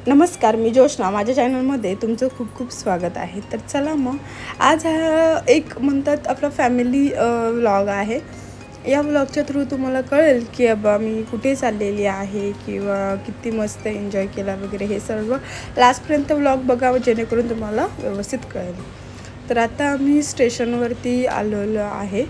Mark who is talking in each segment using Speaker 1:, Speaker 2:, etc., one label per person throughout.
Speaker 1: नमस्कार, मी जोशना. माझ्या चॅनलमध्ये तुमचं खूप खूप स्वागत आहे. तर चला मग आज हा एक म्हणतात आपला फॅमिली व्लॉग आहे. या व्लॉगच्या थ्रू तुम्हाला कळेल की अबा मी कुठे चाललेली आहे किंवा किती मस्त एन्जॉय केला वगैरे. हे सर्व लास्टपर्यंत व्लॉग बघावं जेणेकरून तुम्हाला व्यवस्थित कळेल. तर आता आम्ही स्टेशनवरती आलेलो आहे.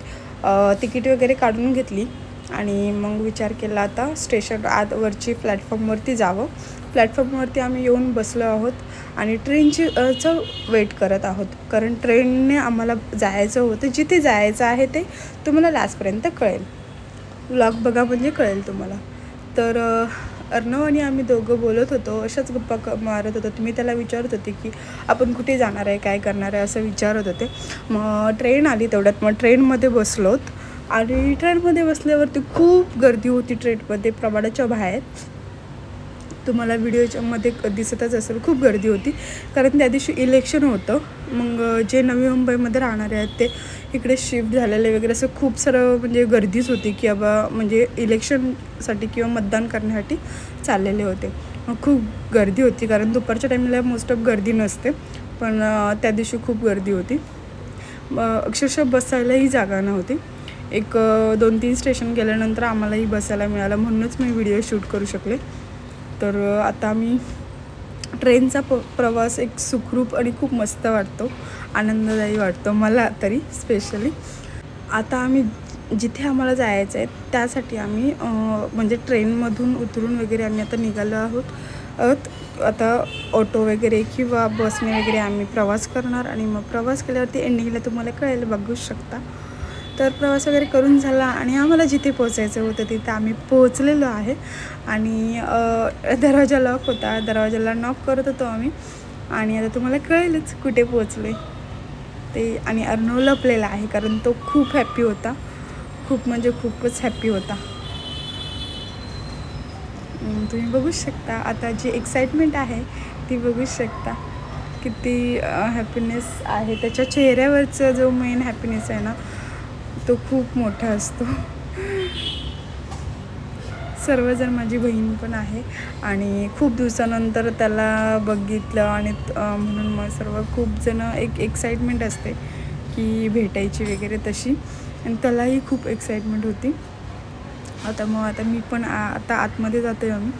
Speaker 1: तिकीट वगैरे काढून घेतली आणि मग विचार केला आता स्टेशन आतवरची प्लॅटफॉर्मवरती जावं. प्लॅटफॉर्मवरती आम्ही येऊन बसलो आहोत आणि ट्रेनची वेट करत आहोत, कारण ट्रेनने आम्हाला जायचं होतं. जिथे जायचं आहे ते तुम्हाला लास्टपर्यंत कळेल. व्लॉग बघा म्हणजे कळेल तुम्हाला. तर अर्णव आणि आम्ही दोघं बोलत होतो, अशाच गप्पा मारत होतो. मी त्याला विचारत होते की आपण कुठे जाणार आहे, काय करणार आहे असं विचारत होते. मग ट्रेन आली, तेवढ्यात मग ट्रेनमध्ये बसलोत आणि ट्रेनमध्ये बसल्यावरती खूप गर्दी होती. ट्रेनमध्ये प्रमाणाच्या बाहेर तुम्हाला व्हिडिओच्यामध्ये दिसतच असेल. खूप गर्दी होती कारण त्या दिवशी इलेक्शन होतं. मग जे नवी मुंबईमध्ये राहणारे आहेत ते इकडे शिफ्ट झालेले वगैरे असं खूप सारं म्हणजे गर्दीच होती की बाबा म्हणजे इलेक्शनसाठी किंवा मतदान करण्यासाठी चाललेले होते. मग खूप गर्दी होती कारण दुपारच्या टाईमला मोस्ट ऑफ गर्दी नसते, पण त्या दिवशी खूप गर्दी होती. अक्षरशः बसायलाही जागा नव्हती. एक 2-3 स्टेशन गेल्यानंतर आम्हालाही बसायला मिळालं, म्हणूनच मी व्हिडिओ शूट करू शकले. तर आता आम्ही ट्रेनचा प्रवास एक सुखरूप आणि खूप मस्त वाटतो, आनंददायी वाटतो मला तरी स्पेशली. आता आम्ही जिथे आम्हाला जायचं आहे त्यासाठी आम्ही म्हणजे ट्रेनमधून उतरून वगैरे आम्ही आता निघालो आहोत. आता ऑटो वगैरे किंवा बसने वगैरे आम्ही प्रवास करणार आणि मग प्रवास केल्यावरती एंडिंगला तुम्हाला कळेल, बघू शकता. तर प्रवास वगैरे करून झाला आणि आम्हाला जिथे पोचायचं होतं तिथे आम्ही पोचलेलो आहे. आणि दरवाजा लॉक होता, दरवाजाला नॉक करत होतो आम्ही आणि आता तुम्हाला कळेलच कुठे पोचले ते. आणि अर्णव लपलेला आहे कारण तो खूप हॅप्पी होता, खूप म्हणजे खूपच हॅप्पी होता. तुम्ही बघू शकता आता जी एक्साइटमेंट आहे ती बघू शकता, किती हॅपीनेस आहे त्याच्या चेहऱ्यावरचा. जो मेन हॅपीनेस आहे ना तो खूप मोठा असतो. सर्वजण, माझी बहीण पण आहे आणि खूप दिवसानंतर त्याला बघितलं आणि म्हणून मग सर्व खूप जण एक एक्साइटमेंट असते की भेटायची वगैरे तशी, आणि त्यालाही खूप एक्साइटमेंट होती. आता मी पण आता आतमध्ये जाते आम्ही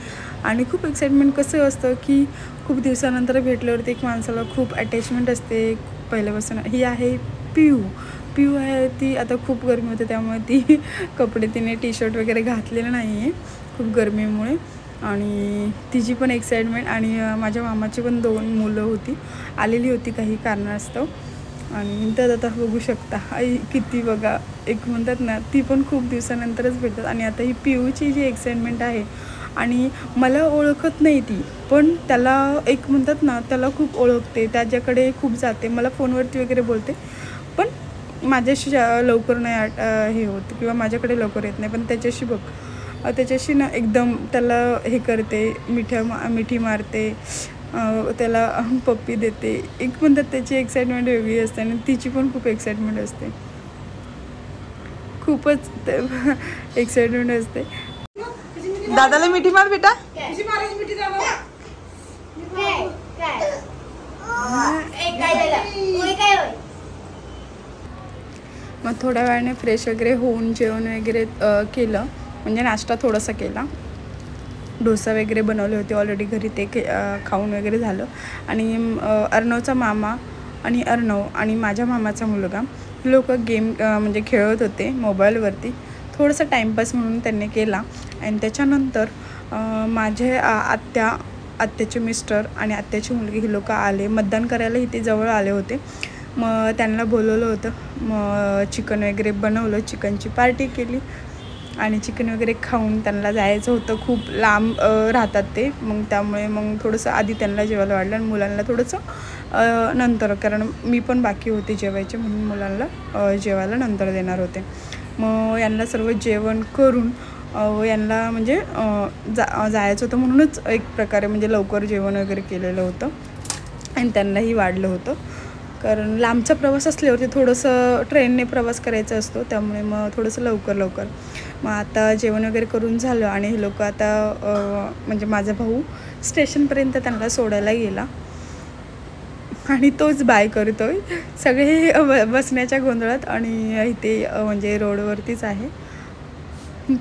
Speaker 1: आणि खूप एक्साइटमेंट कसं असतं की खूप दिवसानंतर भेटल्यावरती एक माणसाला खूप अटॅचमेंट असते पहिल्यापासून. ही आहे पिऊ आहे. ती आता खूप गरमी होते त्यामुळे ती कपडे तिने टी-शर्ट वगैरे घातलेलं नाही आहे खूप गरमीमुळे. आणि तिची पण एक्साइटमेंट. आणि माझ्या मामाची पण 2 मुलं आलेली होती काही कारणास्तव. आणि तर आता बघू शकता आई किती बघा, एक म्हणतात ना ती पण खूप दिवसानंतरच भेटतात. आणि आता ही पिऊची जी एक्साइटमेंट आहे, आणि मला ओळखत नाही ती, पण त्याला एक म्हणतात ना त्याला खूप ओळखते, त्याच्याकडे खूप जाते, मला फोनवरती वगैरे बोलते, पण माझ्याशी लवकर नाही हे होत किंवा माझ्याकडे लवकर येत नाही. पण त्याच्याशी बघ, त्याच्याशी ना एकदम त्याला हे करते, मिठी मारते, त्याला पप्पी देते. एक म्हणतात त्याची एक्साइटमेंट वेगळी असते आणि तिची पण खूप एक्साइटमेंट असते, खूपच एक्साइटमेंट असते. दादाला मिठी मार बेटा. मग थोड्या वेळाने फ्रेश वगैरे होऊन जेवण वगैरे केलं, म्हणजे नाश्ता थोडासा केला. डोसा वगैरे बनवले होते ऑलरेडी घरी, ते खाऊन वगैरे झालं. आणि अर्णवचा मामा आणि अर्णव आणि माझ्या मामाचा मुलगा लोक गेम म्हणजे खेळत होते मोबाईलवरती. थोडंसं टाईमपास म्हणून त्यांनी केला. आणि त्याच्यानंतर माझे आत्याचे मिस्टर आणि आत्याची मुलगी ही लोक आले मतदान करायला. इथे जवळ आले होते. मग त्यांना बोलवलं होतं. मग चिकन वगैरे बनवलं, चिकनची पार्टी केली आणि चिकन वगैरे खाऊन त्यांना जायचं होतं. खूप लांब राहतात ते, मग त्यामुळे मग थोडंसं आधी त्यांना जेवायला वाढलं आणि मुलांना थोडंसं नंतर, कारण मी पण बाकी होते जेवायचे, म्हणून मुलांना जेवायला नंतर देणार होते. मग यांना सर्व जेवण करून यांना म्हणजे जायचं होतं, म्हणूनच एक प्रकारे म्हणजे लवकर जेवण वगैरे केलेलं होतं आणि त्यांनाही वाढलं होतं. कारण लांबचा प्रवास असल्यावरती थोडंसं ट्रेनने प्रवास करायचा असतो, त्यामुळे मग थोडंसं लवकर. मग आता जेवण वगैरे करून झालं आणि हे लोक आता म्हणजे माझा भाऊ स्टेशनपर्यंत त्यांना सोडायला गेला आणि तोच बाय करतोय. सगळे बसण्याच्या गोंधळात आणि इथे म्हणजे रोडवरतीच आहे,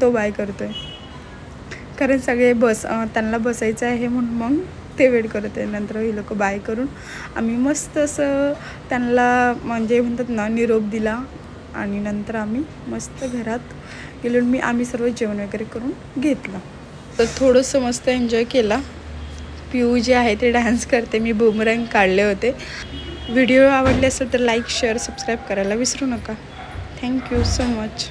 Speaker 1: तो बाय करतोय. कारण सगळे त्यांना बसायचं आहे म्हणून मग ते वेट करत आहे. नंतर हे लोक बाय करून आम्ही मस्त असं त्यांना म्हणजे म्हणतात ना निरोप दिला आणि नंतर आम्ही मस्त घरात गेलो. आम्ही सर्व जेवण वगैरे करून घेतलं. तर थोडंसं मस्त एन्जॉय केला. पिऊ जे आहे ते डान्स करते. मी बूमरँग काढले होते. व्हिडिओ आवडले असेल तर लाईक शेअर सबस्क्राईब करायला विसरू नका. Thank you so much.